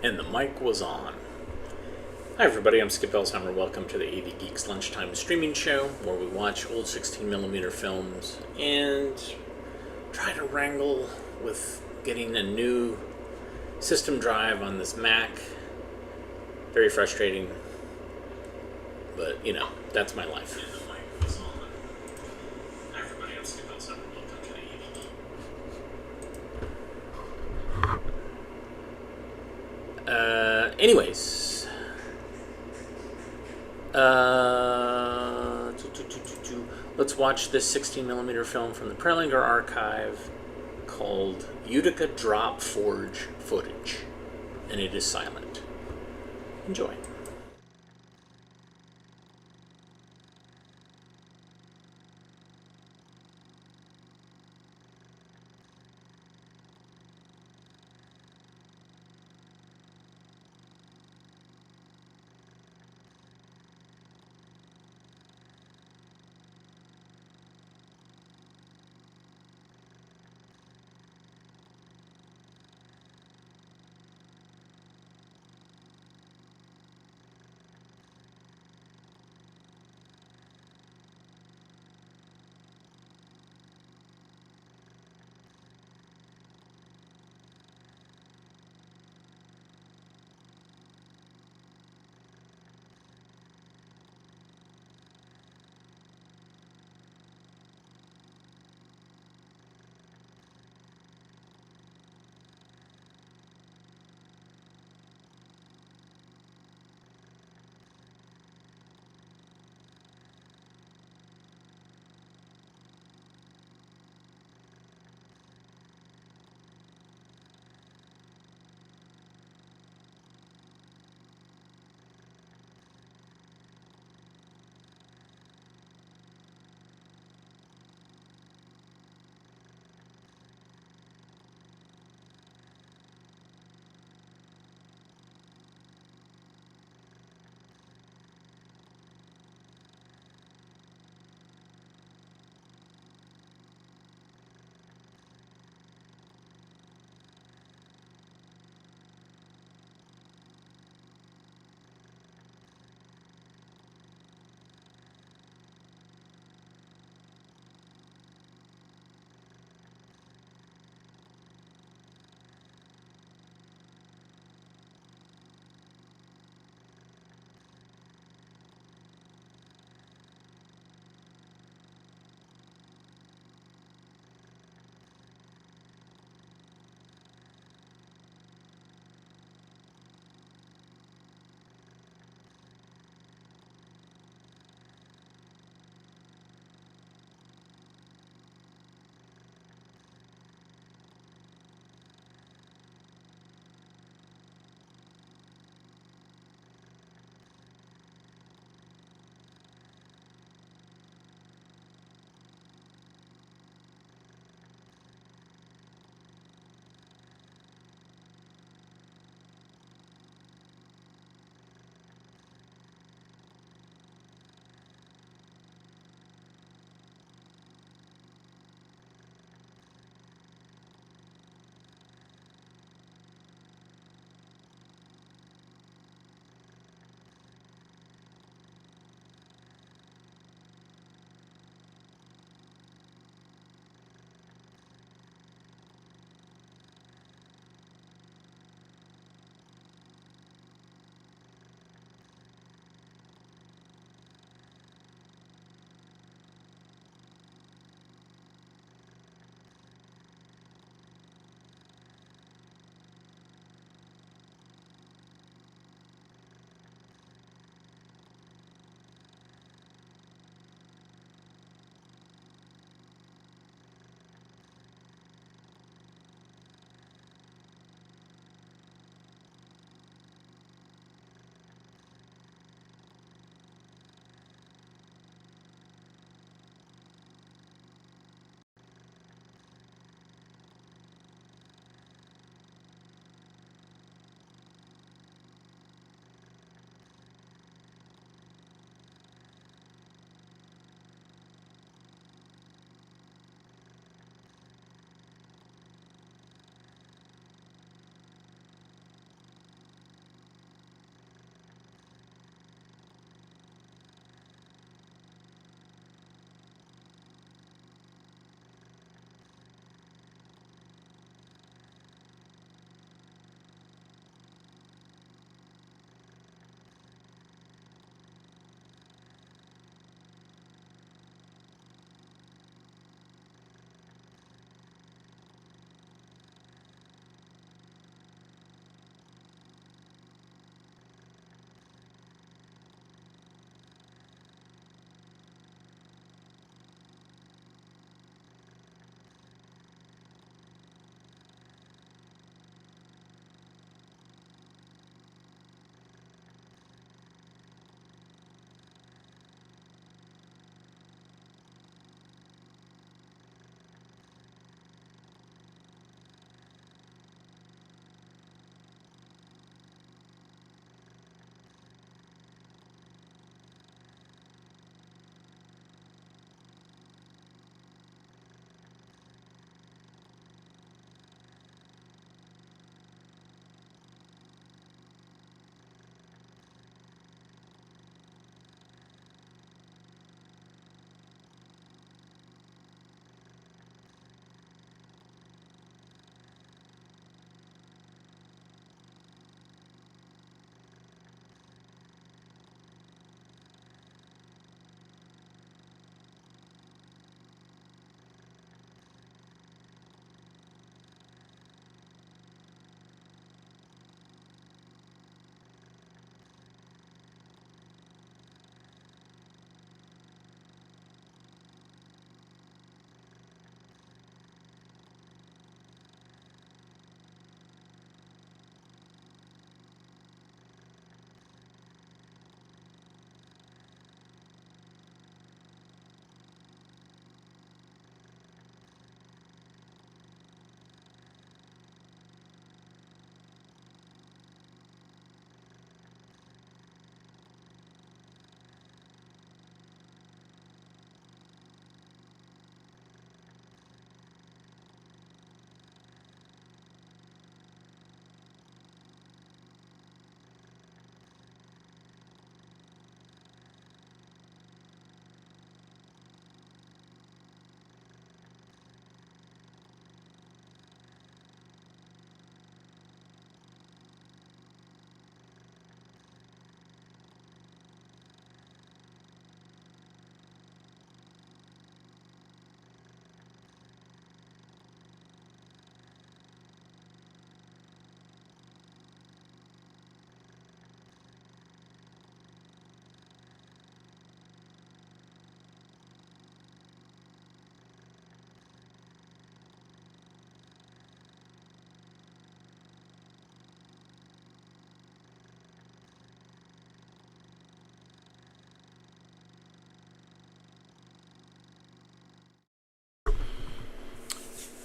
And the mic was on. Hi everybody, I'm Skip Elsheimer. Welcome to the AV Geeks Lunchtime Streaming Show, where we watch old 16mm films and try to wrangle with getting a new system drive on this Mac. Very frustrating, but you know, that's my life. Anyways, let's watch this 16mm film from the Prelinger archive called Utica Drop Forge Footage, and it is silent. Enjoy.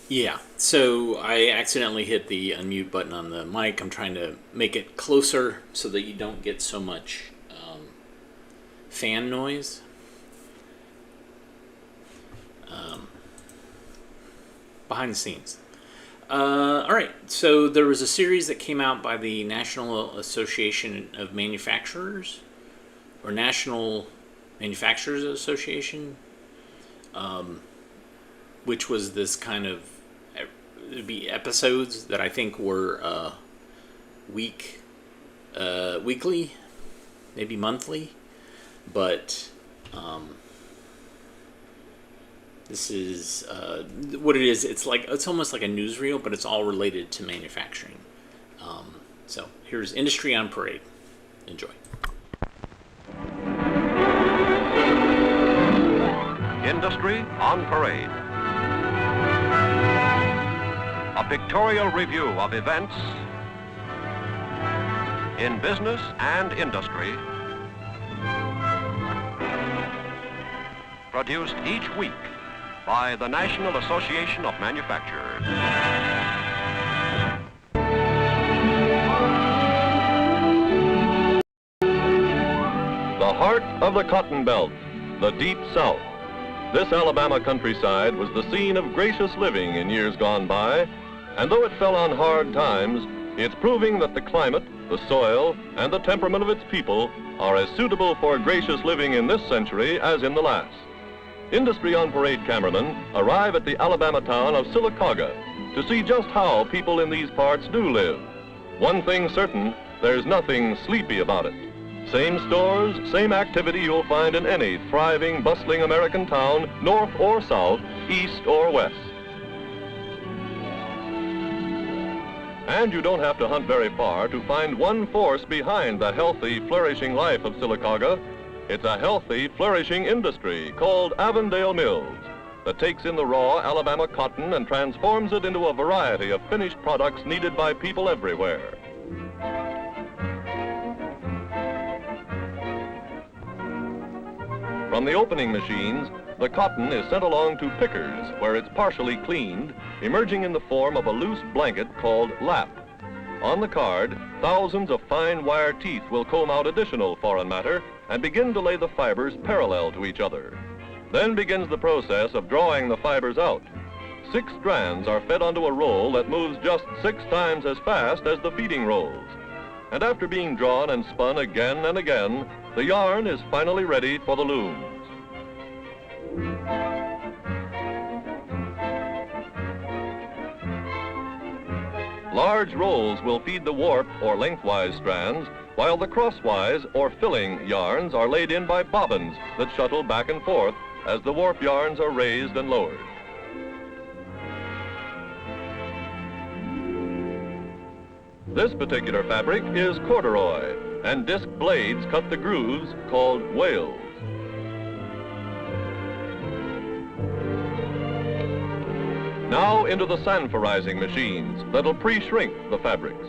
Yeah, so I accidentally hit the unmute button on the mic. I'm trying to make it closer so that you don't get so much fan noise. Behind the scenes. All right, so there was a series that came out by the National Association of Manufacturers, or National Manufacturers Association, which was this kind of, it'd be episodes that I think were weekly, maybe monthly, but this is what it is. It's almost like a newsreel, but it's all related to manufacturing. So here's Industry on Parade. Enjoy. Industry on Parade. A pictorial review of events in business and industry, produced each week by the National Association of Manufacturers. The heart of the Cotton Belt, the Deep South. This Alabama countryside was the scene of gracious living in years gone by, and though it fell on hard times, it's proving that the climate, the soil, and the temperament of its people are as suitable for gracious living in this century as in the last. Industry on Parade cameramen arrive at the Alabama town of Sylacauga to see just how people in these parts do live. One thing certain, there's nothing sleepy about it. Same stores, same activity you'll find in any thriving, bustling American town, north or south, east or west. And you don't have to hunt very far to find one force behind the healthy, flourishing life of Sylacauga. It's a healthy, flourishing industry called Avondale Mills that takes in the raw Alabama cotton and transforms it into a variety of finished products needed by people everywhere. From the opening machines, the cotton is sent along to pickers, where it's partially cleaned, emerging in the form of a loose blanket called lap. On the card, thousands of fine wire teeth will comb out additional foreign matter and begin to lay the fibers parallel to each other. Then begins the process of drawing the fibers out. 6 strands are fed onto a roll that moves just 6 times as fast as the feeding rolls. And after being drawn and spun again and again, the yarn is finally ready for the looms. Large rolls will feed the warp or lengthwise strands, while the crosswise or filling yarns are laid in by bobbins that shuttle back and forth as the warp yarns are raised and lowered. This particular fabric is corduroy, and disc blades cut the grooves called wales. Now into the sanforizing machines that'll pre-shrink the fabrics.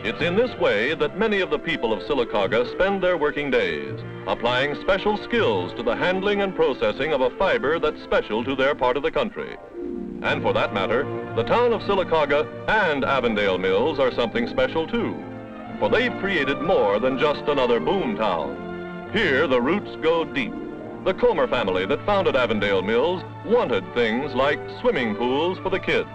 It's in this way that many of the people of Sylacauga spend their working days, applying special skills to the handling and processing of a fiber that's special to their part of the country. And for that matter, the town of Sylacauga and Avondale Mills are something special too, for they've created more than just another boom town. Here the roots go deep. The Comer family that founded Avondale Mills wanted things like swimming pools for the kids.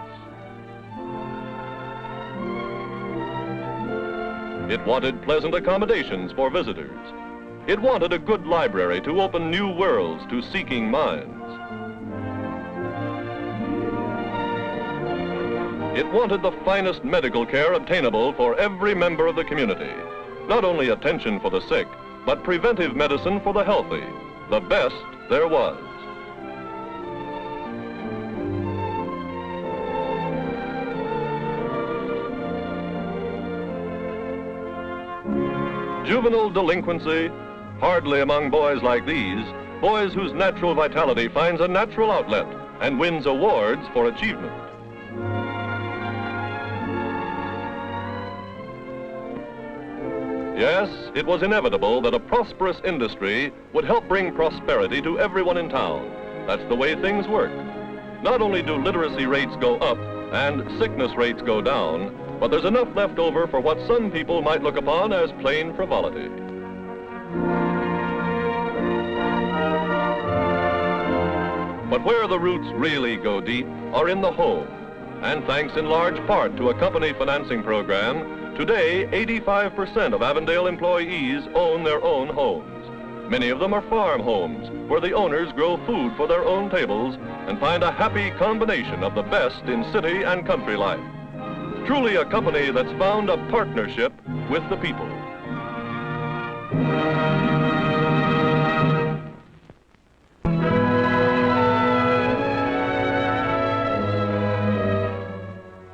It wanted pleasant accommodations for visitors. It wanted a good library to open new worlds to seeking minds. It wanted the finest medical care obtainable for every member of the community. Not only attention for the sick, but preventive medicine for the healthy. The best there was. Juvenile delinquency? Hardly among boys like these, boys whose natural vitality finds a natural outlet and wins awards for achievement. Yes, it was inevitable that a prosperous industry would help bring prosperity to everyone in town, That's the way things work. Not only do literacy rates go up and sickness rates go down, but there's enough left over for what some people might look upon as plain frivolity. But where the roots really go deep are in the home. And thanks in large part to a company financing program, today 85% of Avondale employees own their own homes. Many of them are farm homes, where the owners grow food for their own tables and find a happy combination of the best in city and country life. Truly a company that's found a partnership with the people.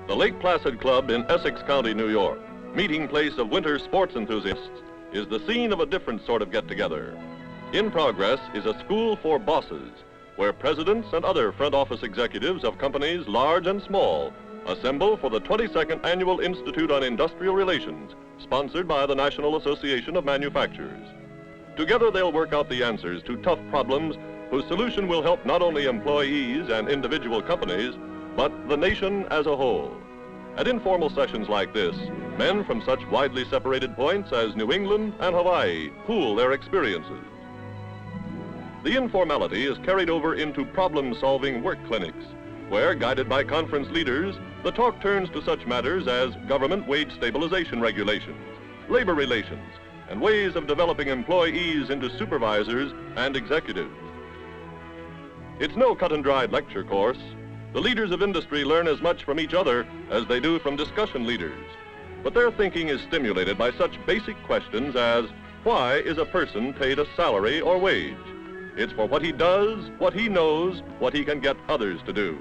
The Lake Placid Club in Essex County, New York, meeting place of winter sports enthusiasts, is the scene of a different sort of get-together. In progress is a school for bosses, where presidents and other front office executives of companies large and small assemble for the 22nd Annual Institute on Industrial Relations, sponsored by the National Association of Manufacturers. Together they'll work out the answers to tough problems whose solution will help not only employees and individual companies, but the nation as a whole. At informal sessions like this, men from such widely separated points as New England and Hawaii pool their experiences. The informality is carried over into problem-solving work clinics, where, guided by conference leaders, the talk turns to such matters as government wage stabilization regulations, labor relations, and ways of developing employees into supervisors and executives. It's no cut-and-dried lecture course. The leaders of industry learn as much from each other as they do from discussion leaders. But their thinking is stimulated by such basic questions as, why is a person paid a salary or wage? It's for what he does, what he knows, what he can get others to do.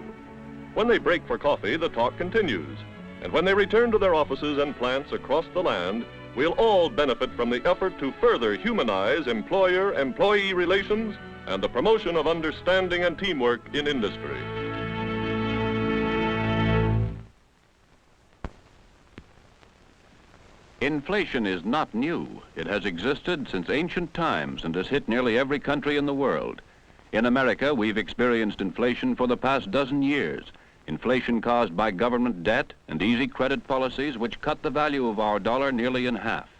When they break for coffee, the talk continues. And when they return to their offices and plants across the land, we'll all benefit from the effort to further humanize employer-employee relations and the promotion of understanding and teamwork in industry. Inflation is not new. It has existed since ancient times and has hit nearly every country in the world. In America, we've experienced inflation for the past dozen years. Inflation caused by government debt and easy credit policies which cut the value of our dollar nearly in half.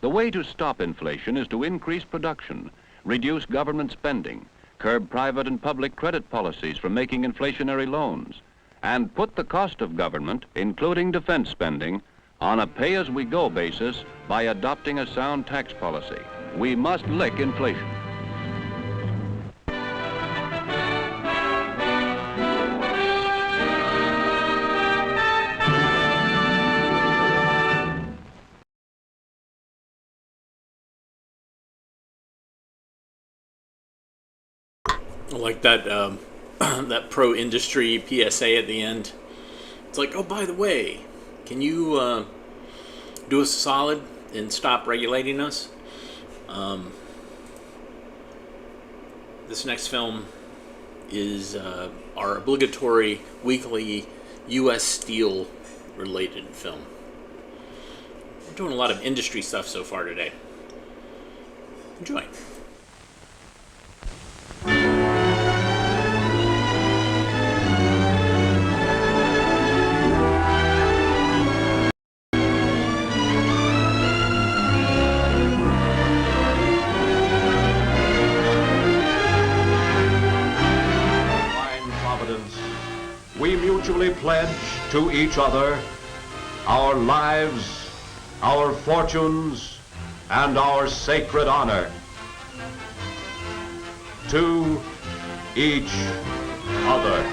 The way to stop inflation is to increase production, reduce government spending, curb private and public credit policies from making inflationary loans, and put the cost of government, including defense spending, on a pay-as-we-go basis by adopting a sound tax policy. We must lick inflation. I like that that pro-industry PSA at the end. It's like, oh, by the way, can you do us a solid and stop regulating us? This next film is our obligatory weekly U.S. Steel related film. We're doing a lot of industry stuff so far today. Enjoy. We mutually pledge to each other our lives, our fortunes, and our sacred honor. To each other.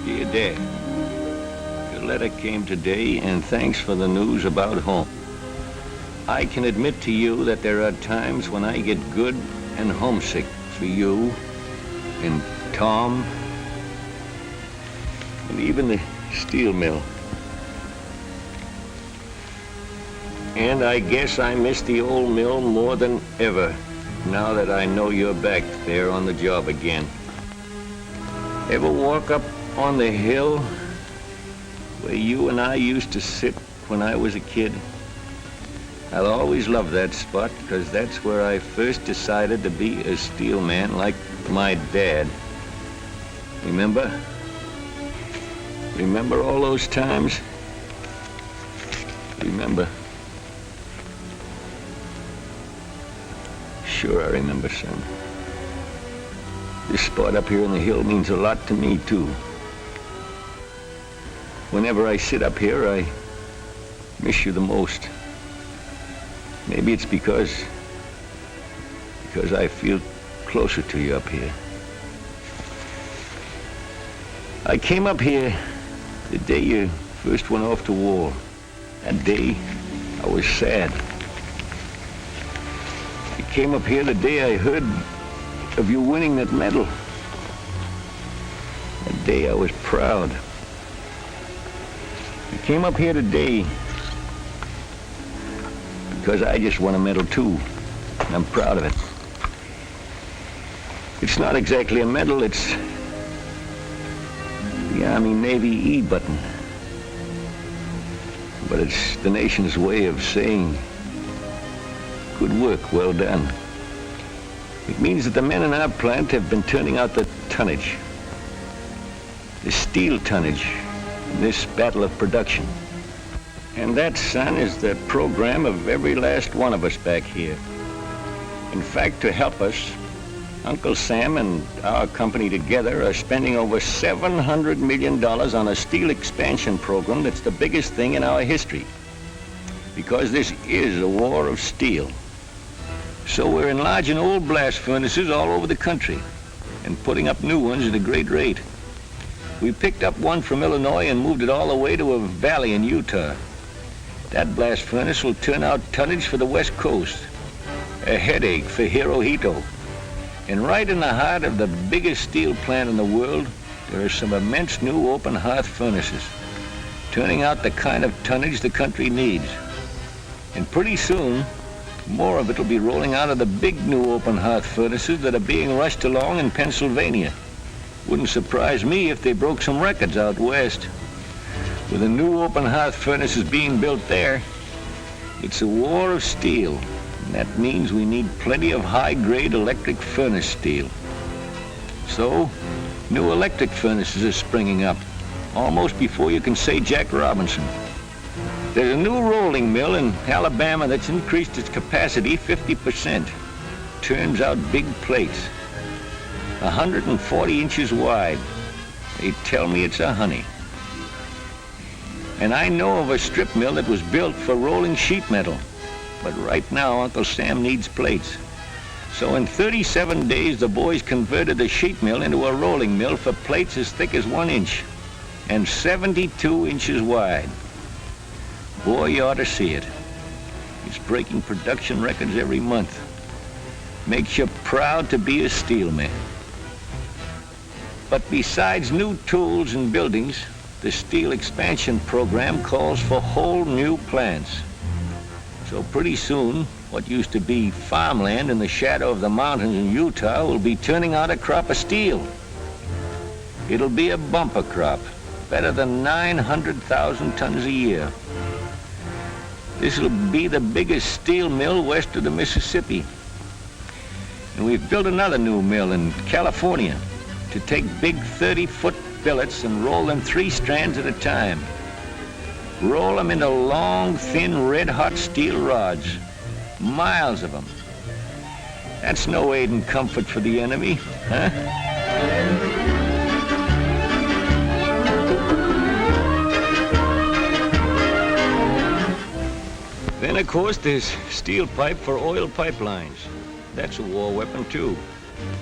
Dear Dad, your letter came today, and thanks for the news about home. I can admit to you that there are times when I get good and homesick for you and Tom and even the steel mill. And I guess I miss the old mill more than ever, now that I know you're back there on the job again. Ever walk up on the hill where you and I used to sit when I was a kid? I'll always love that spot because that's where I first decided to be a steel man like my dad. Remember? Remember all those times? Remember? Sure I remember, son. This spot up here on the hill means a lot to me, too. Whenever I sit up here, I miss you the most. Maybe it's because I feel closer to you up here. I came up here the day you first went off to war. That day, I was sad. I came up here the day I heard of you winning that medal. That day I was proud. I came up here today because I just won a medal too, and I'm proud of it. It's not exactly a medal, it's the Army-Navy E button. But it's the nation's way of saying, good work, well done. It means that the men in our plant have been turning out the tonnage, the steel tonnage, in this battle of production. And that, son, is the program of every last one of us back here. In fact, to help us, Uncle Sam and our company together are spending over $700 million on a steel expansion program that's the biggest thing in our history. Because this is a war of steel. So we're enlarging old blast furnaces all over the country and putting up new ones at a great rate. We picked up one from Illinois and moved it all the way to a valley in Utah. That blast furnace will turn out tonnage for the West Coast, a headache for Hirohito. And right in the heart of the biggest steel plant in the world, there are some immense new open hearth furnaces, turning out the kind of tonnage the country needs. And pretty soon, more of it will be rolling out of the big new open hearth furnaces that are being rushed along in Pennsylvania. Wouldn't surprise me if they broke some records out west. With the new open hearth furnaces being built there, it's a war of steel. And that means we need plenty of high-grade electric furnace steel. So, new electric furnaces are springing up, almost before you can say Jack Robinson. There's a new rolling mill in Alabama that's increased its capacity 50%. Turns out big plates, 140 inches wide. They tell me it's a honey. And I know of a strip mill that was built for rolling sheet metal. But right now, Uncle Sam needs plates. So in 37 days, the boys converted the sheet mill into a rolling mill for plates as thick as 1 inch and 72 inches wide. Boy, you ought to see it. It's breaking production records every month. Makes you proud to be a steel man. But besides new tools and buildings, the steel expansion program calls for whole new plants. So pretty soon, what used to be farmland in the shadow of the mountains in Utah will be turning out a crop of steel. It'll be a bumper crop, better than 900,000 tons a year. This will be the biggest steel mill west of the Mississippi. And we've built another new mill in California to take big 30-foot billets and roll them 3 strands at a time. Roll them into long, thin, red-hot steel rods. Miles of them. That's no aid and comfort for the enemy, huh? Then, of course, there's steel pipe for oil pipelines. That's a war weapon, too.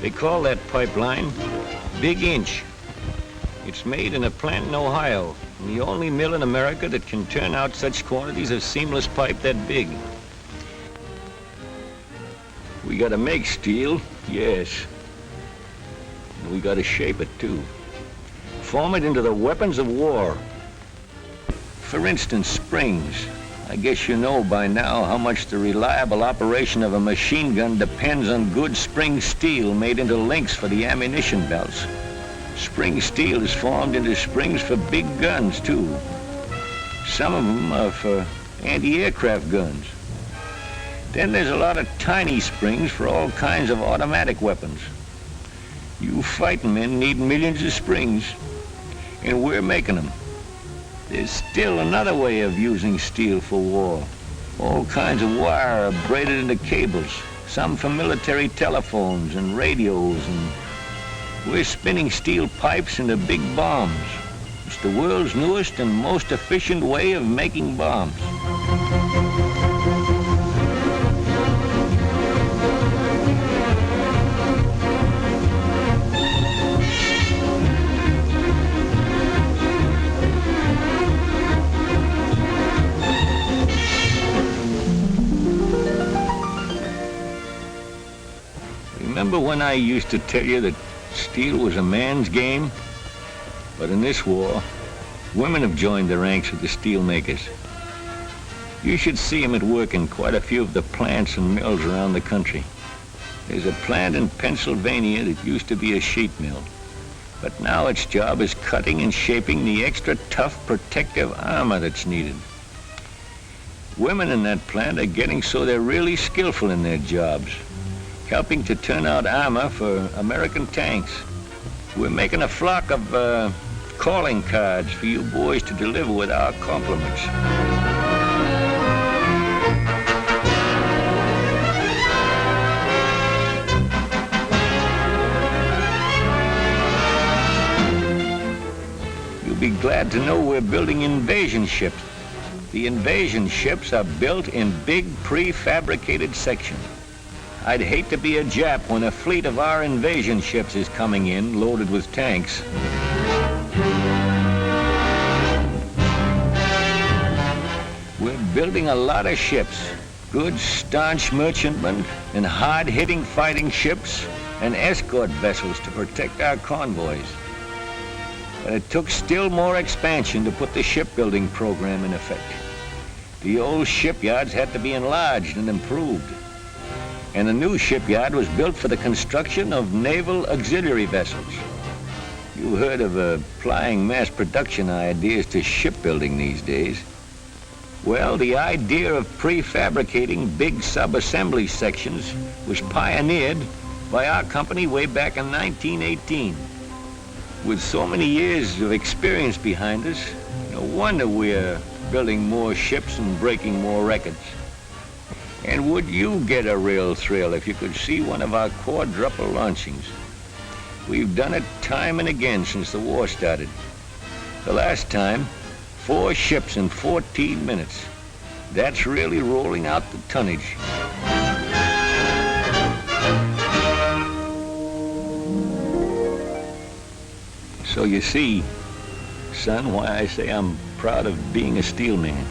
They call that pipeline Big Inch. It's made in a plant in Ohio, and the only mill in America that can turn out such quantities of seamless pipe that big. We gotta make steel, yes. And we gotta shape it, too. transform it into the weapons of war. For instance, springs. I guess you know by now how much the reliable operation of a machine gun depends on good spring steel made into links for the ammunition belts. Spring steel is formed into springs for big guns, too. Some of them are for anti-aircraft guns. Then there's a lot of tiny springs for all kinds of automatic weapons. You fighting men need millions of springs, and we're making them. There's still another way of using steel for war. All kinds of wire are braided into cables, some for military telephones and radios, and we're spinning steel pipes into big bombs. It's the world's newest and most efficient way of making bombs. Remember when I used to tell you that steel was a man's game? But in this war, women have joined the ranks of the steel makers. You should see them at work in quite a few of the plants and mills around the country. There's a plant in Pennsylvania that used to be a sheet mill, but now its job is cutting and shaping the extra tough protective armor that's needed. Women in that plant are getting so they're really skillful in their jobs, helping to turn out armor for American tanks. We're making a flock of calling cards for you boys to deliver with our compliments. You'll be glad to know we're building invasion ships. The invasion ships are built in big prefabricated sections. I'd hate to be a Jap when a fleet of our invasion ships is coming in, loaded with tanks. We're building a lot of ships, good staunch merchantmen and hard-hitting fighting ships and escort vessels to protect our convoys. But it took still more expansion to put the shipbuilding program in effect. The old shipyards had to be enlarged and improved. And a new shipyard was built for the construction of naval auxiliary vessels. You heard of applying mass production ideas to shipbuilding these days. Well, the idea of prefabricating big sub-assembly sections was pioneered by our company way back in 1918. With so many years of experience behind us, no wonder we're building more ships and breaking more records. And would you get a real thrill if you could see one of our quadruple launchings? We've done it time and again since the war started. The last time, 4 ships in 14 minutes. That's really rolling out the tonnage. So you see, son, why I say I'm proud of being a steel man.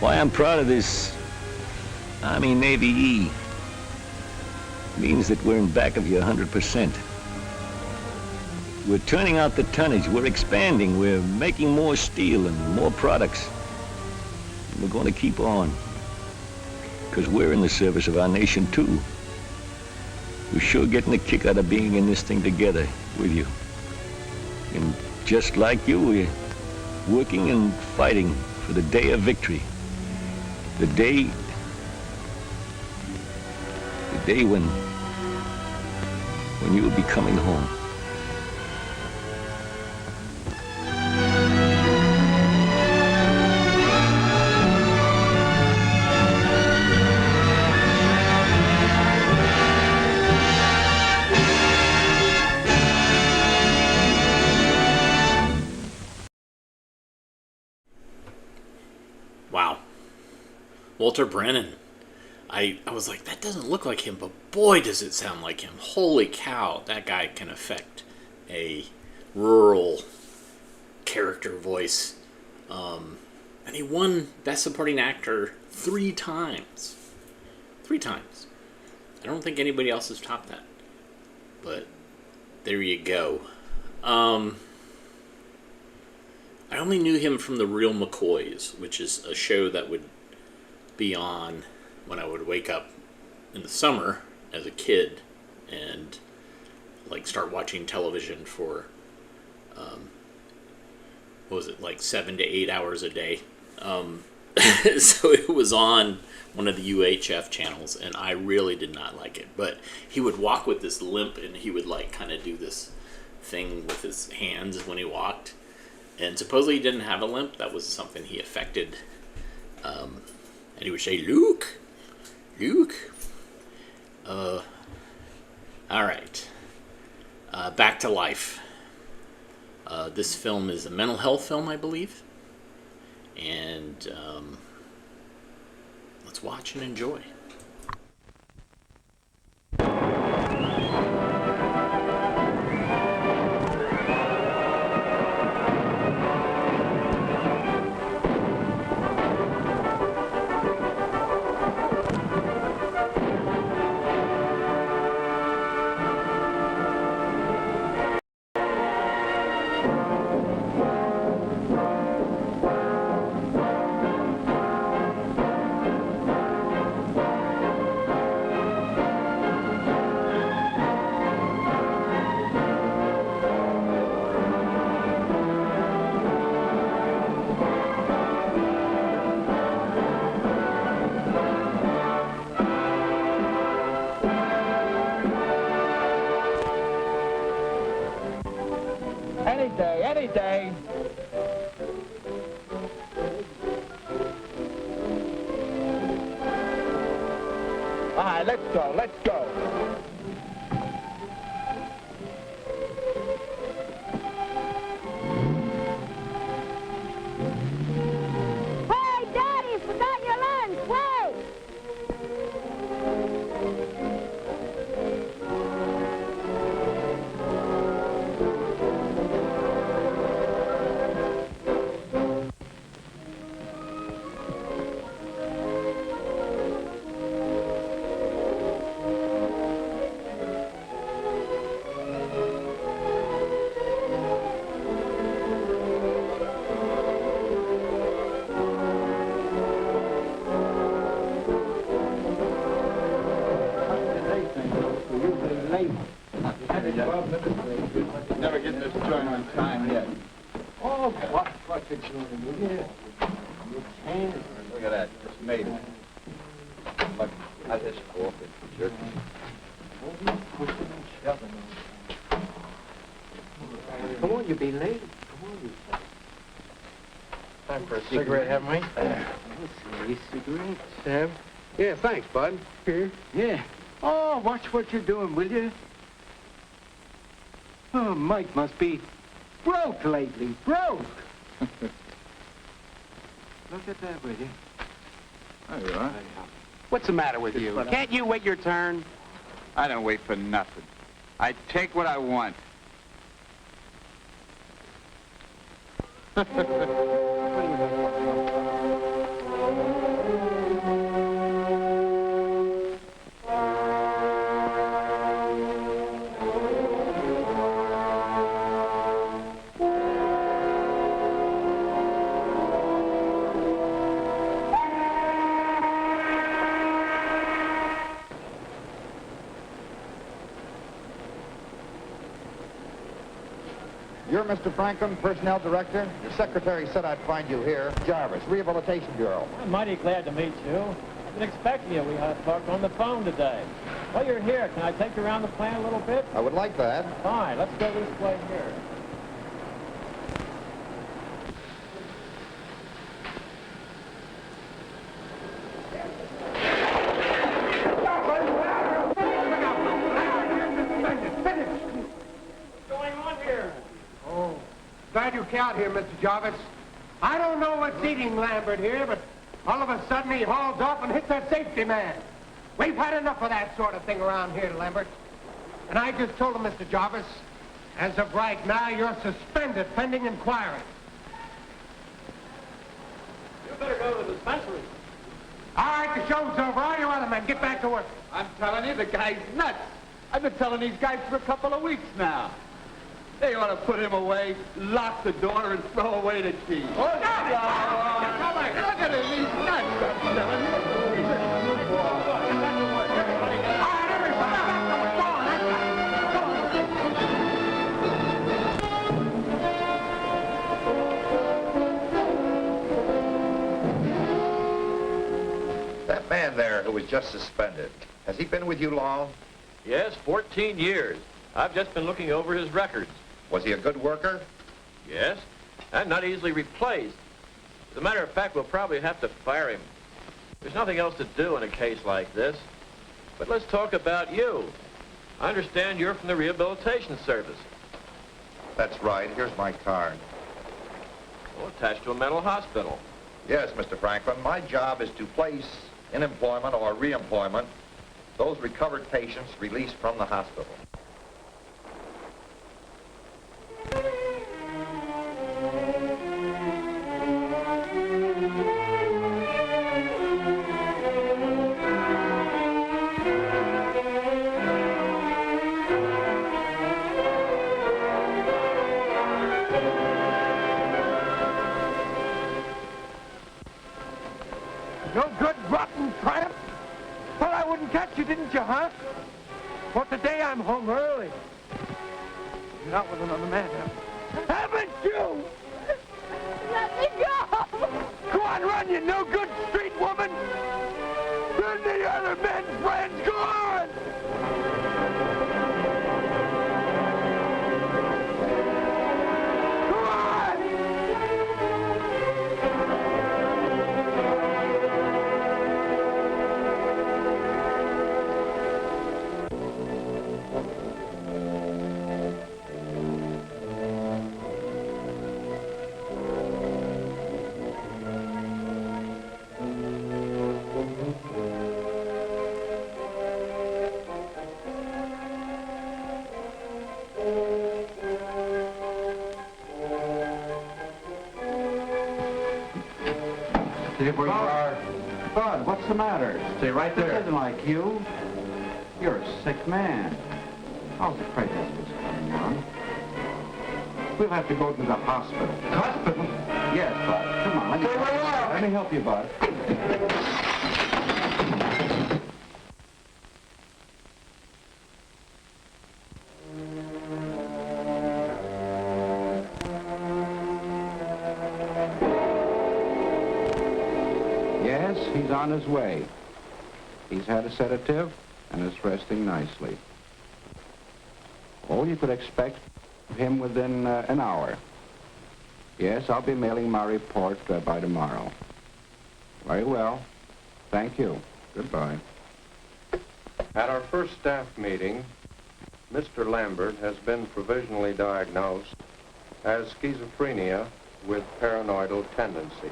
Why I'm proud of this Army Navy E means that we're in back of you 100%. We're turning out the tonnage, we're expanding, we're making more steel and more products. And we're going to keep on, because we're in the service of our nation too. We're sure getting a kick out of being in this thing together with you. And just like you, we're working and fighting for the day of victory. The day when you will be coming home. Wow. Walter Brennan. I was like, that doesn't look like him, but boy does it sound like him. Holy cow, that guy can affect a rural character voice. And he won Best Supporting Actor 3 times. 3 times. I don't think anybody else has topped that. But there you go. I only knew him from The Real McCoys, which is a show that would be on when I would wake up in the summer as a kid and like start watching television for what was it, like 7 to 8 hours a day. So it was on one of the UHF channels, and I really did not like it. But he would walk with this limp, and he would like kind of do this thing with his hands when he walked. And supposedly he didn't have a limp. That was something he affected. And he would say, Luke. All right. Back to life. This film is a mental health film, I believe. And let's watch and enjoy. Any day. All right, let's go. Hey, Daddy, you forgot your lunch. Wait! Never get this joint on time yet. Oh, what's it doing? Yeah. Look at that. It's made it. Look, I just walk it. Sure. Come on, you'll be late. Come on, you. Time for a cigarette, haven't we? Let's see, cigarette, Sam. Yeah, thanks, bud. Here? Yeah. Oh, watch what you're doing, will you? Oh, Mike must be broke lately. Broke. Look at that, will you? There you are. What's the matter with you? Can't you wait your turn? I don't wait for nothing. I take what I want. You're Mr. Franklin, Personnel Director. Your secretary said I'd find you here. Jarvis, Rehabilitation Bureau. I'm mighty glad to meet you. I've been expecting you. We talked on the phone today. While you're here, can I take you around the plant a little bit? I would like that. Fine. Let's go this way here. Glad you out here, Mr. Jarvis. I don't know what's eating Lambert here, but all of a sudden he hauls off and hits that safety man. We've had enough of that sort of thing around here, Lambert. And I just told him, Mr. Jarvis, as of right now, you're suspended pending inquiry. You better go to the dispensary. All right, the show's over. All you other men, get back to work. I'm telling you, the guy's nuts. I've been telling these guys for a couple of weeks now. They ought to put him away, lock the door, and throw away the key. Oh, look at him. He's nuts. That man there who was just suspended, has he been with you long? Yes, 14 years. I've just been looking over his records. Was he a good worker? Yes, and not easily replaced. As a matter of fact, we'll probably have to fire him. There's nothing else to do in a case like this. But let's talk about you. I understand you're from the Rehabilitation Service. That's right. Here's my card. Well, attached to a mental hospital. Yes, Mr. Franklin, my job is to place in employment or reemployment those recovered patients released from the hospital. No good, rotten tramp. Thought I wouldn't catch you, didn't you, huh? Well, today I'm home early. You're not with another man, haven't you? Let me go! Go on, run, you no good street woman! Then the other men's friends, go on! Go on! Here we are. Bud, what's the matter? Stay right This there. isn't like you. You're a sick man. How's the afraid that's what's going on. We'll have to go to the hospital. Hospital? Yes, Bud. Come on, let me help you, Bud. Yes, he's on his way. He's had a sedative and is resting nicely. Oh, you could expect him within an hour. Yes, I'll be mailing my report by tomorrow. Very well. Thank you. Goodbye. At our first staff meeting, Mr. Lambert has been provisionally diagnosed as schizophrenia with paranoidal tendencies.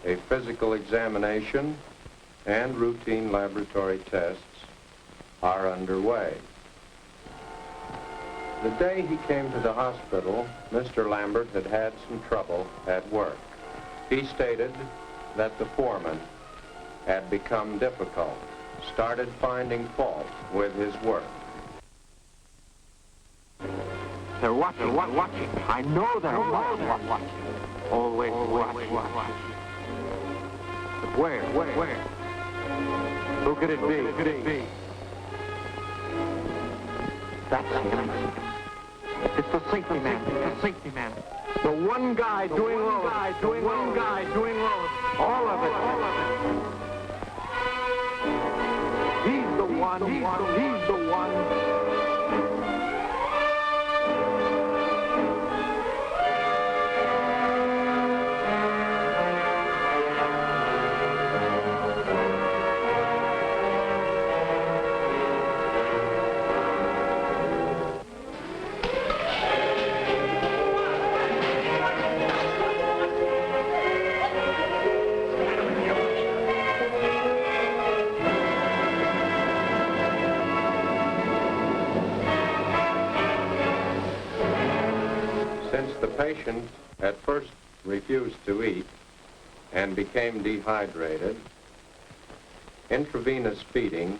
A physical examination and routine laboratory tests are underway. The day he came to the hospital, Mr. Lambert had had some trouble at work. He stated that the foreman had become difficult, started finding fault with his work. They're watching. I know they're watching. Always watching. But where? Who could it be? That's him. It's the safety man. The one guy doing roads. All of it. He's the one. Since the patient at first refused to eat and became dehydrated, intravenous feeding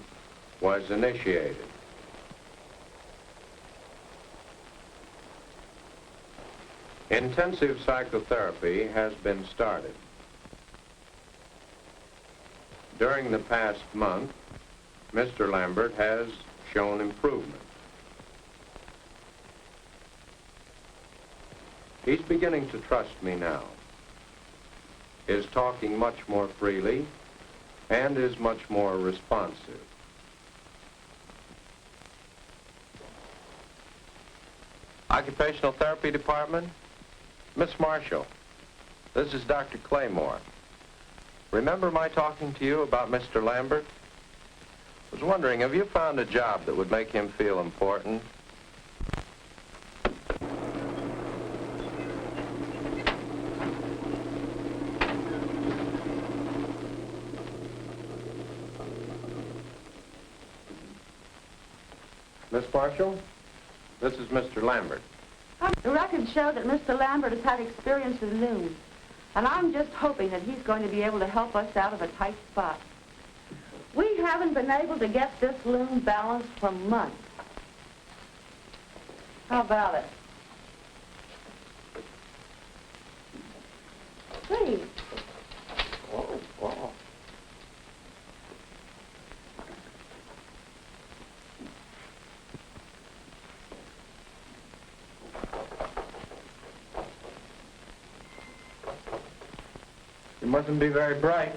was initiated. Intensive psychotherapy has been started. During the past month, Mr. Lambert has shown improvement. He's beginning to trust me now, is talking much more freely, and is much more responsive. Occupational Therapy Department, Miss Marshall, this is Dr. Claymore. Remember my talking to you about Mr. Lambert? I was wondering, have you found a job that would make him feel important? Miss Marshall, this is Mr. Lambert. The records show that Mr. Lambert has had experience with looms, and I'm just hoping that he's going to be able to help us out of a tight spot. We haven't been able to get this loom balanced for months. How about it? Please. Oh. You mustn't be very bright.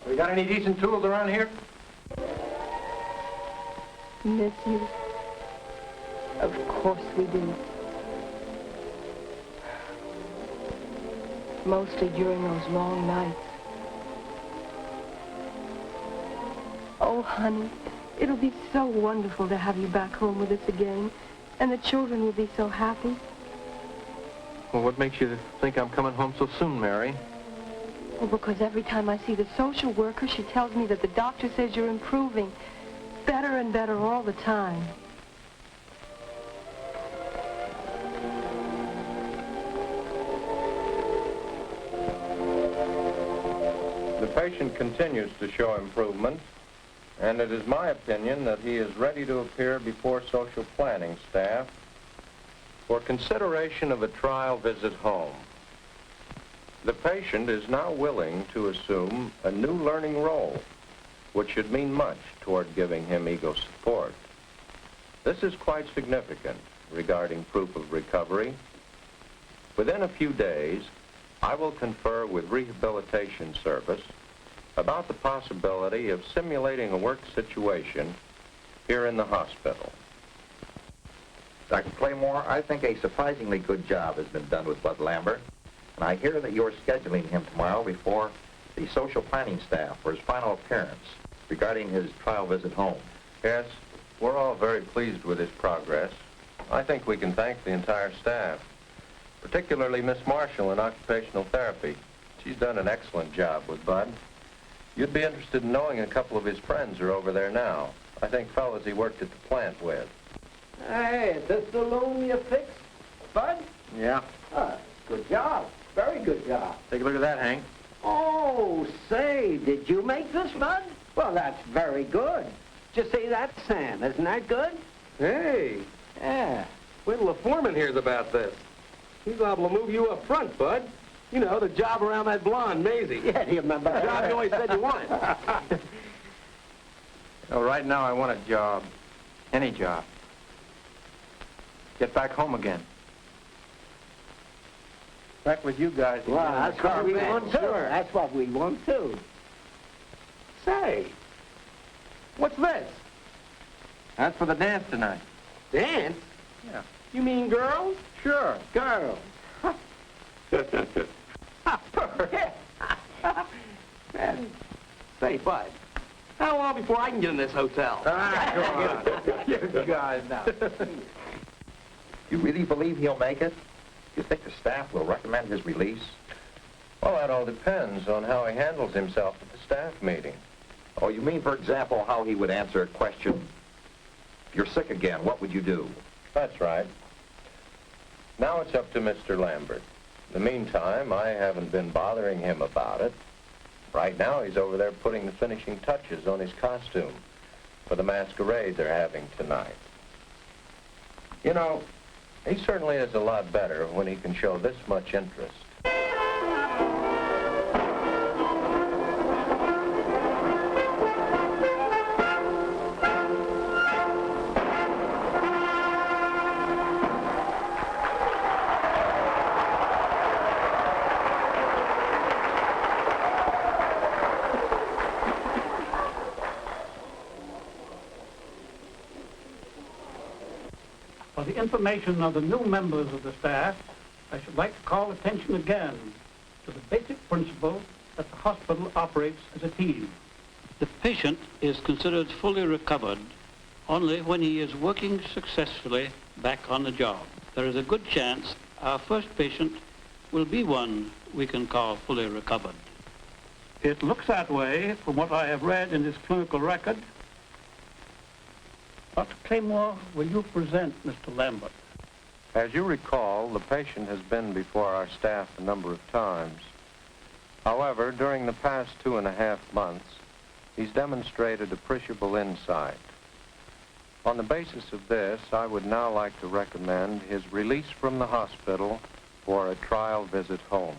We got any decent tools around here? Miss you. Of course we do. Mostly during those long nights. Oh, honey, it'll be so wonderful to have you back home with us again, and the children will be so happy. Well, what makes you think I'm coming home so soon, Mary? Well, because every time I see the social worker, she tells me that the doctor says you're improving. Better and better all the time. The patient continues to show improvement, and it is my opinion that he is ready to appear before social planning staff for consideration of a trial visit home. The patient is now willing to assume a new learning role, which should mean much toward giving him ego support. This is quite significant regarding proof of recovery. Within a few days, I will confer with Rehabilitation Service about the possibility of simulating a work situation here in the hospital. Dr. Claymore, I think a surprisingly good job has been done with Bud Lambert, and I hear that you're scheduling him tomorrow before the social planning staff for his final appearance regarding his trial visit home. Yes, we're all very pleased with his progress. I think we can thank the entire staff, particularly Miss Marshall in occupational therapy. She's done an excellent job with Bud. You'd be interested in knowing a couple of his friends are over there now. I think fellows he worked at the plant with. Hey, is this the loom you fixed, Bud? Yeah. Good job. Very good job. Take a look at that, Hank. Oh, say, did you make this, Bud? Well, that's very good. Just say that's Sam. Isn't that good? Hey. Yeah. Wait till the foreman hears about this. He's liable to move you up front, Bud. You know, the job around that blonde, Maisie. Yeah, do you remember? The job you always said you wanted. Oh, right now I want a job. Any job. Get back home again. Back with you guys. Well, that's what we want too. That's what we want too. Say, what's this? That's for the dance tonight. Dance? Yeah. You mean girls? Sure. Girls. Man, say, Bud, how long before I can get in this hotel? Come on. You guys now. You really believe he'll make it? You think the staff will recommend his release? Well, that all depends on how he handles himself at the staff meeting. Oh, you mean, for example, how he would answer a question? If you're sick again, what would you do? That's right. Now it's up to Mr. Lambert. In the meantime, I haven't been bothering him about it. Right now, he's over there putting the finishing touches on his costume for the masquerade they're having tonight. You know, he certainly is a lot better when he can show this much interest. For the information of the new members of the staff, I should like to call attention again to the basic principle that the hospital operates as a team. The patient is considered fully recovered only when he is working successfully back on the job. There is a good chance our first patient will be one we can call fully recovered. It looks that way from what I have read in his clinical record. Dr. Claymore, will you present Mr. Lambert? As you recall, the patient has been before our staff a number of times. However, during the past 2.5 months, he's demonstrated appreciable insight. On the basis of this, I would now like to recommend his release from the hospital for a trial visit home.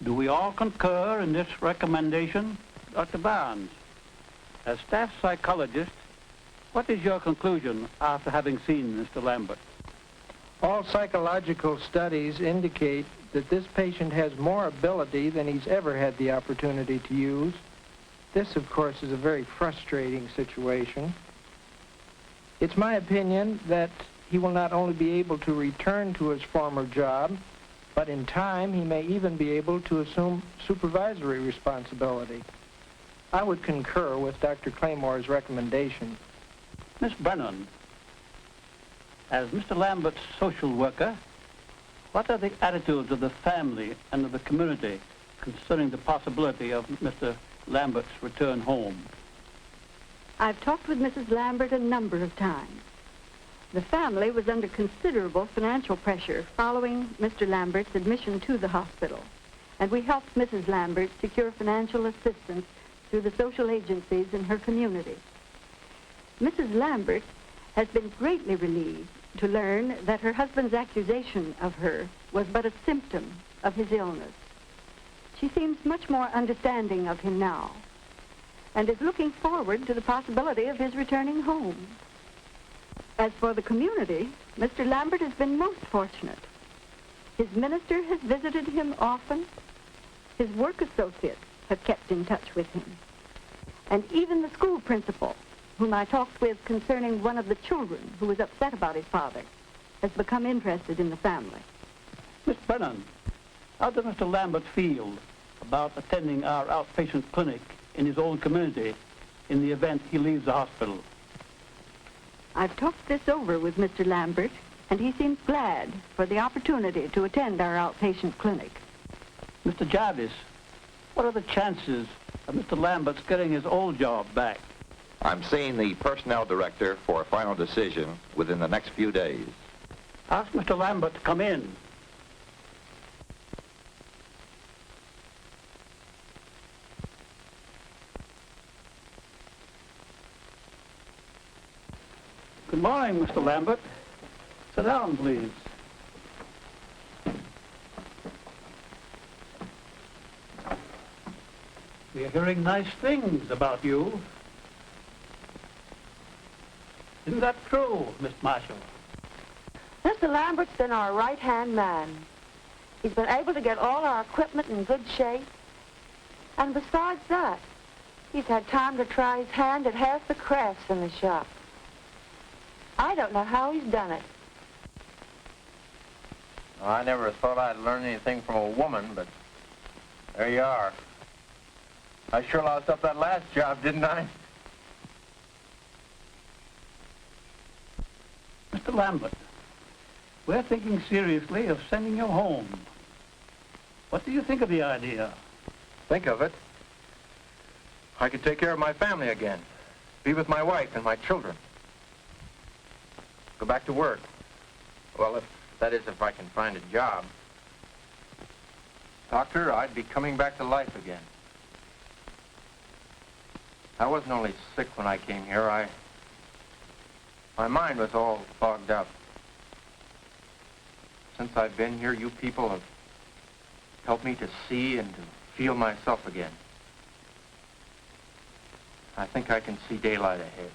Do we all concur in this recommendation? Dr. Barnes, as staff psychologist, what is your conclusion after having seen Mr. Lambert? All psychological studies indicate that this patient has more ability than he's ever had the opportunity to use. This, of course, is a very frustrating situation. It's my opinion that he will not only be able to return to his former job, but in time he may even be able to assume supervisory responsibility. I would concur with Dr. Claymore's recommendation. Miss Brennan, as Mr. Lambert's social worker, what are the attitudes of the family and of the community concerning the possibility of Mr. Lambert's return home? I've talked with Mrs. Lambert a number of times. The family was under considerable financial pressure following Mr. Lambert's admission to the hospital, and we helped Mrs. Lambert secure financial assistance through the social agencies in her community. Mrs. Lambert has been greatly relieved to learn that her husband's accusation of her was but a symptom of his illness. She seems much more understanding of him now and is looking forward to the possibility of his returning home. As for the community, Mr. Lambert has been most fortunate. His minister has visited him often. His work associates have kept in touch with him. And even the school principal, whom I talked with concerning one of the children who was upset about his father, has become interested in the family. Miss Brennan, how does Mr. Lambert feel about attending our outpatient clinic in his own community in the event he leaves the hospital? I've talked this over with Mr. Lambert, and he seems glad for the opportunity to attend our outpatient clinic. Mr. Jarvis, what are the chances of Mr. Lambert's getting his old job back? I'm seeing the personnel director for a final decision within the next few days. Ask Mr. Lambert to come in. Good morning, Mr. Lambert. Sit down, please. We are hearing nice things about you. Isn't that true, Miss Marshall? Mr. Lambert's been our right-hand man. He's been able to get all our equipment in good shape. And besides that, he's had time to try his hand at half the crafts in the shop. I don't know how he's done it. Well, I never thought I'd learn anything from a woman, but there you are. I sure lost up that last job, didn't I? Mr. Lambert, we're thinking seriously of sending you home. What do you think of the idea? Think of it. I could take care of my family again. Be with my wife and my children. Go back to work. Well, if I can find a job. Doctor, I'd be coming back to life again. I wasn't only sick when I came here. My mind was all fogged up. Since I've been here, you people have helped me to see and to feel myself again. I think I can see daylight ahead.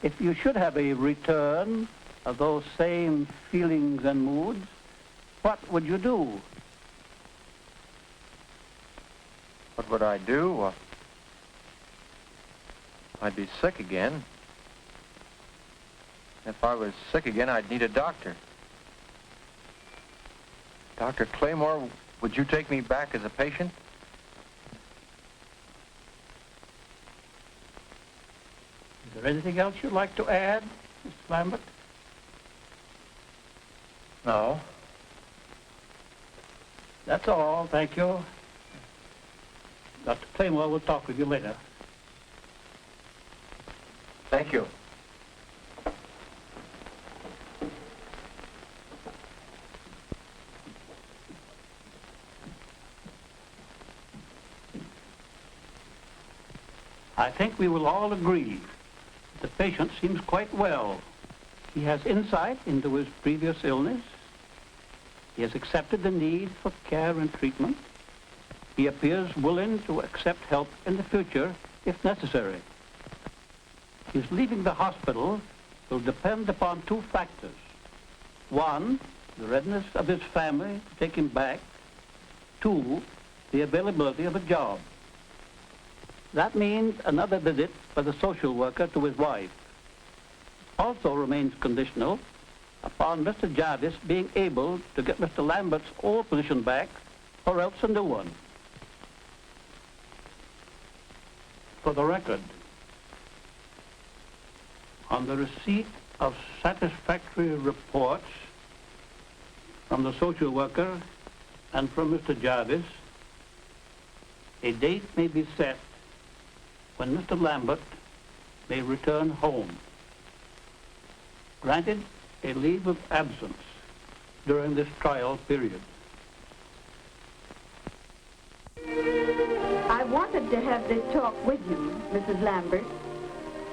If you should have a return of those same feelings and moods, what would you do? What would I do? I'd be sick again. If I was sick again, I'd need a doctor. Dr. Claymore, would you take me back as a patient? Is there anything else you'd like to add, Mr. Lambert? No. That's all, thank you. Dr. Claymore will talk with you later. Thank you. I think we will all agree the patient seems quite well. He has insight into his previous illness. He has accepted the need for care and treatment. He appears willing to accept help in the future if necessary. His leaving the hospital will depend upon two factors. One, the readiness of his family to take him back. Two, the availability of a job. That means another visit by the social worker to his wife. Also remains conditional upon Mr. Jarvis being able to get Mr. Lambert's old position back or else a new one. For the record, on the receipt of satisfactory reports from the social worker and from Mr. Jarvis, a date may be set when Mr. Lambert may return home. Granted a leave of absence during this trial period. I wanted to have this talk with you, Mrs. Lambert,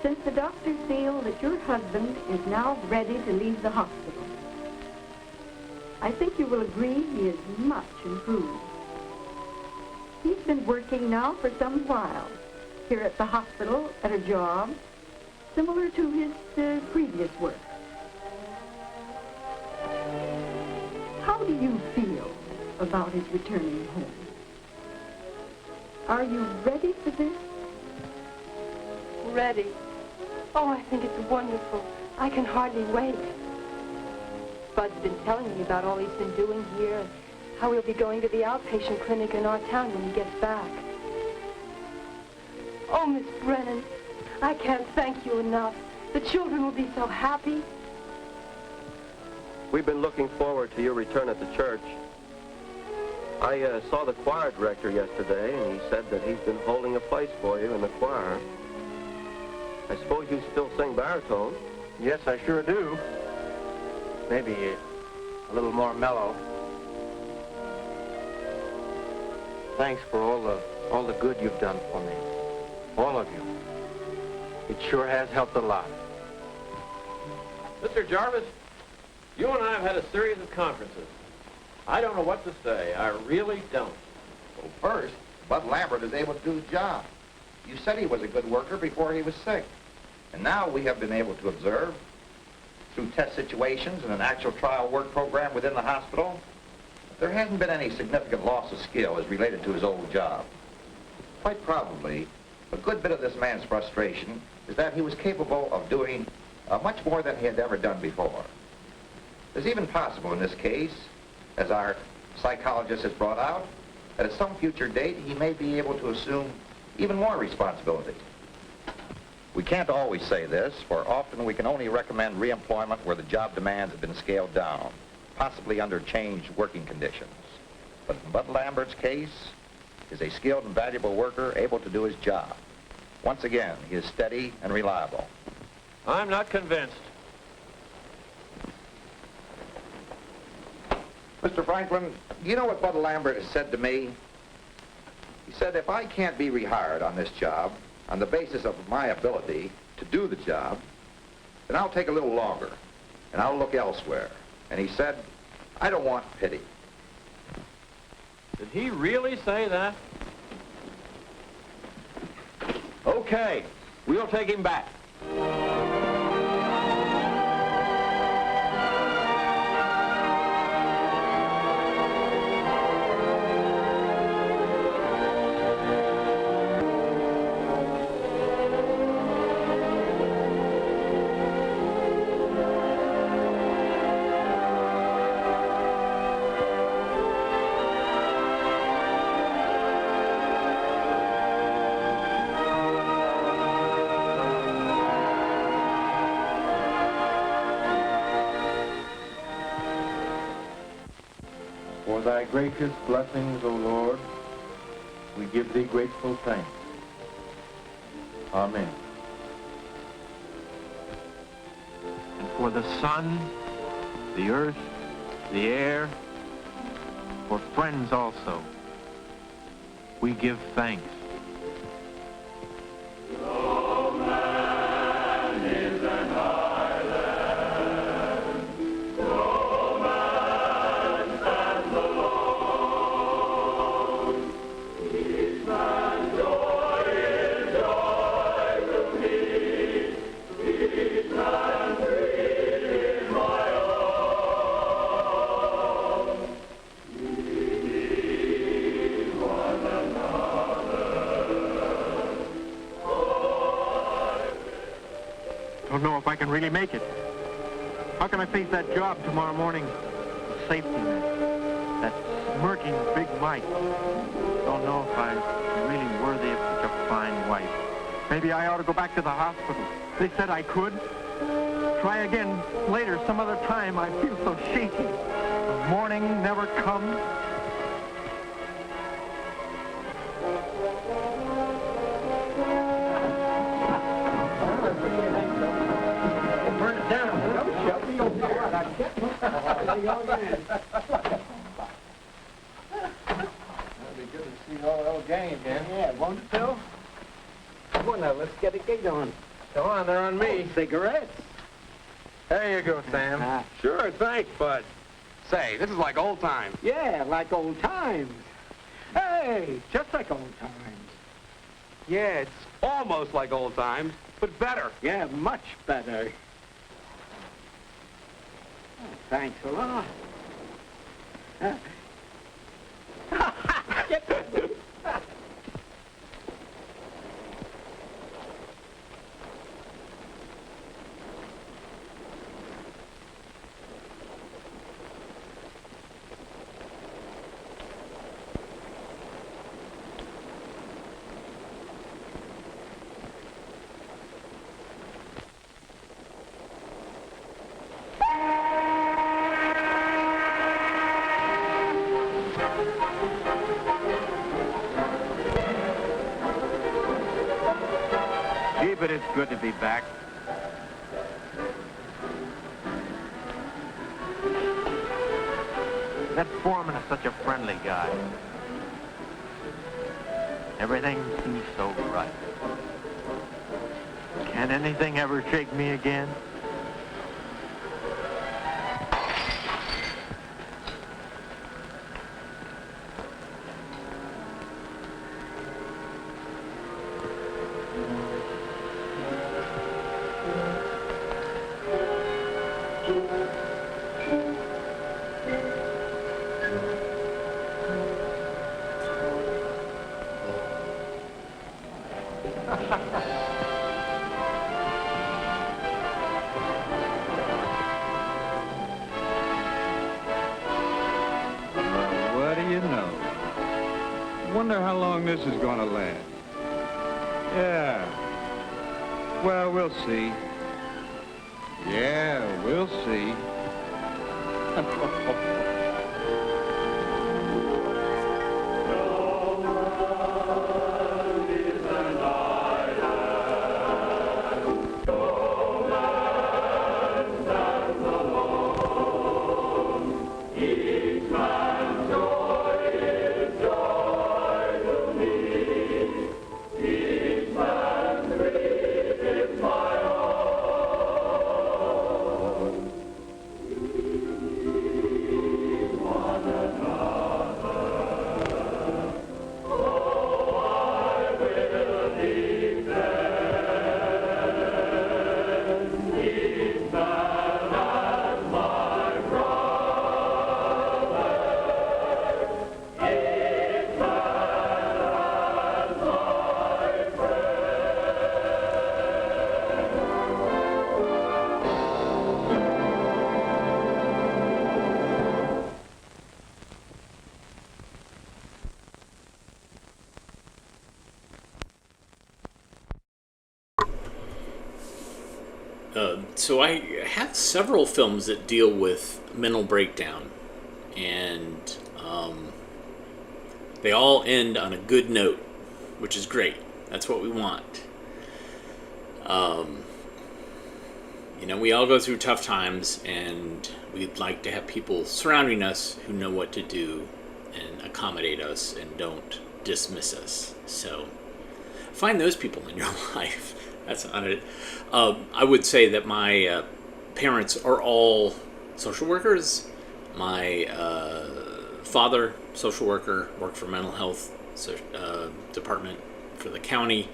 since the doctors feel that your husband is now ready to leave the hospital. I think you will agree he is much improved. He's been working now for some while here at the hospital at a job similar to his previous work. How do you feel about his returning home? Are you ready for this? Ready. Oh, I think it's wonderful. I can hardly wait. Bud's been telling me about all he's been doing here and how he'll be going to the outpatient clinic in our town when he gets back. Oh, Miss Brennan, I can't thank you enough. The children will be so happy. We've been looking forward to your return at the church. I saw the choir director yesterday, and he said that he's been holding a place for you in the choir. I suppose you still sing baritone? Yes, I sure do. Maybe a little more mellow. Thanks for all the good you've done for me. All of you. It sure has helped a lot. Mr. Jarvis, you and I have had a series of conferences. I don't know what to say. I really don't. Well, first, Bud Lambert is able to do the job. You said he was a good worker before he was sick. And now we have been able to observe, through test situations and an actual trial work program within the hospital, that there hasn't been any significant loss of skill as related to his old job. Quite probably, a good bit of this man's frustration is that he was capable of doing much more than he had ever done before. It's even possible in this case, as our psychologist has brought out, that at some future date he may be able to assume even more responsibility. We can't always say this, for often we can only recommend reemployment where the job demands have been scaled down, possibly under changed working conditions. But in Bud Lambert's case, is a skilled and valuable worker able to do his job. Once again, he is steady and reliable. I'm not convinced. Mr. Franklin, you know what Bud Lambert has said to me? He said, if I can't be rehired on this job on the basis of my ability to do the job, then I'll take a little longer, and I'll look elsewhere. And he said, I don't want pity. Did he really say that? Okay, we'll take him back. For thy gracious blessings, O Lord, we give thee grateful thanks. Amen. And for the sun, the earth, the air, for friends also, we give thanks. Don't know if I can really make it. How can I face that job tomorrow morning? The safety net. That smirking Big Mike. Don't know if I'm really worthy of such a fine wife. Maybe I ought to go back to the hospital. They said I could. Try again later, some other time. I feel so shaky. The morning never comes. Burn it down. Don't shut me over there. I can't. There you go again. It'll be good to see the whole gang again. Yeah, won't it, Phil? Come on now, let's get a gig on. Come on, they're on me. Oh, cigarettes. There you go, Sam. Sure, thanks, Bud. Say, this is like old times. Yeah, like old times. Hey, just like old times. Yeah, it's almost like old times, but better. Yeah, much better. Oh, thanks a lot. Gee, but it's good to be back. That foreman is such a friendly guy. Everything seems so right. Can anything ever shake me again? What do you know? Wonder how long this is going to last. Yeah. Well, we'll see. Yeah, we'll see. So I have several films that deal with mental breakdown, and they all end on a good note, which is great. That's what we want. We all go through tough times, and we'd like to have people surrounding us who know what to do and accommodate us and don't dismiss us. So find those people in your life. That's not it. I would say that my parents are all social workers. My father, social worker, worked for mental health department for the county.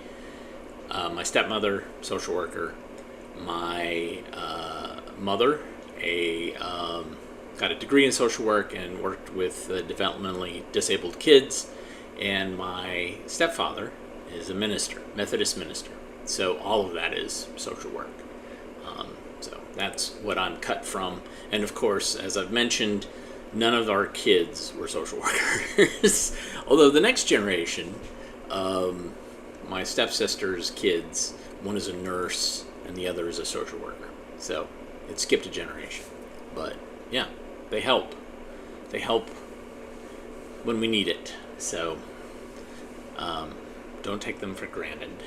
My stepmother, social worker. My mother, got a degree in social work and worked with developmentally disabled kids. And my stepfather is a minister, Methodist minister. So all of that is social work. So that's what I'm cut from. And of course, as I've mentioned, none of our kids were social workers. Although the next generation, my stepsister's kids, one is a nurse and the other is a social worker. So it skipped a generation. But yeah, they help. They help when we need it. So don't take them for granted.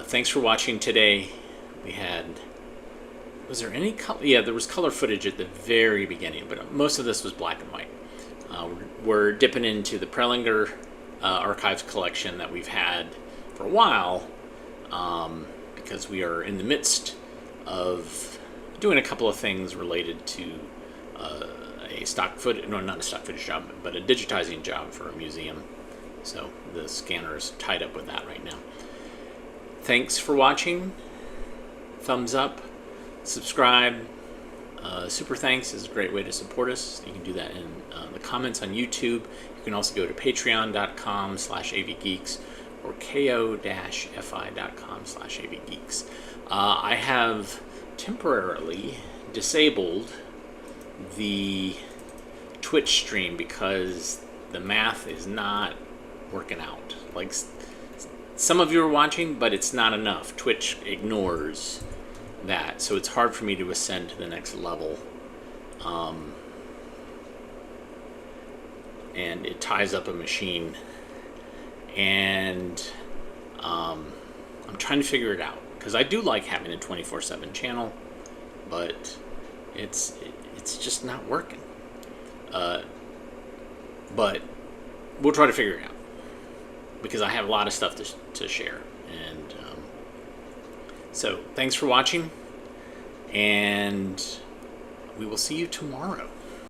Thanks for watching today. We had... Was there any color? Yeah, there was color footage at the very beginning, but most of this was black and white. We're dipping into the Prelinger Archives collection that we've had for a while, because we are in the midst of doing a couple of things related to a stock footage, no, not a stock footage job, but a digitizing job for a museum. So the scanner is tied up with that right now. Thanks for watching. Thumbs up, subscribe. Super thanks is a great way to support us. You can do that in the comments on YouTube. You can also go to patreon.com/avgeeks or ko-fi.com/avgeeks. I have temporarily disabled the Twitch stream because the math is not working out. Like, some of you are watching, but it's not enough. Twitch ignores that, so it's hard for me to ascend to the next level. And it ties up a machine, and I'm trying to figure it out, because I do like having a 24/7 channel, but it's just not working. But we'll try to figure it out, because I have a lot of stuff to share. And so thanks for watching, and we will see you tomorrow.